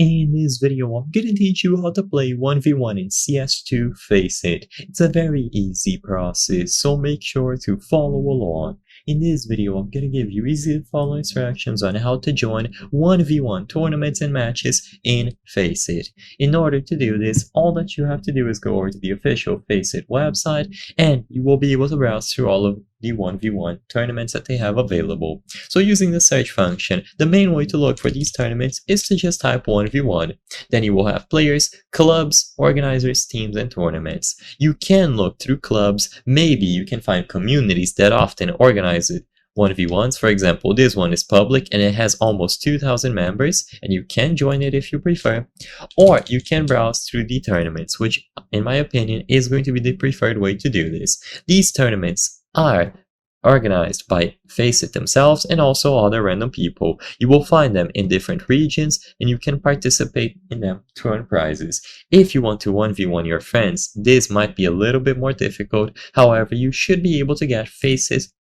In this video, I'm gonna teach you how to play 1v1 in CS2 Faceit. It's a very easy process, so make sure to follow along. In this video, I'm gonna give you easy to follow instructions on how to join 1v1 tournaments and matches in Faceit. In order to do this, all that you have to do is go over to the official Faceit website, and you will be able to browse through all of the 1v1 tournaments that they have available. So using the search function, the main way to look for these tournaments is to just type 1v1. Then you will have players, clubs, organizers, teams, and tournaments. You can look through clubs. Maybe you can find communities that often organize it. 1v1s, for example, this one is public and it has almost 2,000 members, and you can join it if you prefer. Or you can browse through the tournaments, which in my opinion is going to be the preferred way to do this. These tournaments are organized by Faceit themselves and also other random people. You will find them in different regions and you can participate in them to earn prizes. If you want to 1v1 your friends, this might be a little bit more difficult. However, you should be able to get Faceit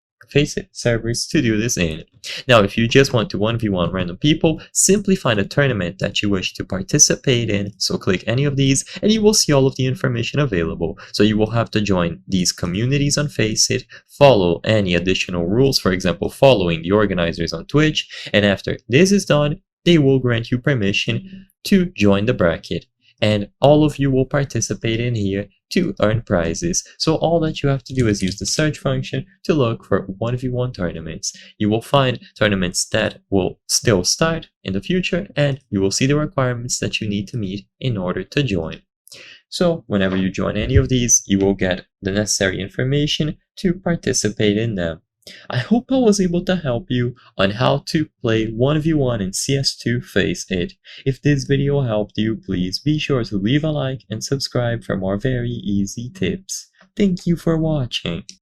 servers to do this in. Now, if you just want to 1v1 random people, simply find a tournament that you wish to participate in. So click any of these and you will see all of the information available. So you will have to join these communities on Faceit, follow any additional rules, for example, following the organizers on Twitch, and after this is done, they will grant you permission to join the bracket. And all of you will participate in here to earn prizes. So all that you have to do is use the search function to look for 1v1 tournaments. You will find tournaments that will still start in the future, and you will see the requirements that you need to meet in order to join. So whenever you join any of these, you will get the necessary information to participate in them. I hope I was able to help you on how to play 1v1 in CS2 Faceit. If this video helped you, please be sure to leave a like and subscribe for more very easy tips. Thank you for watching.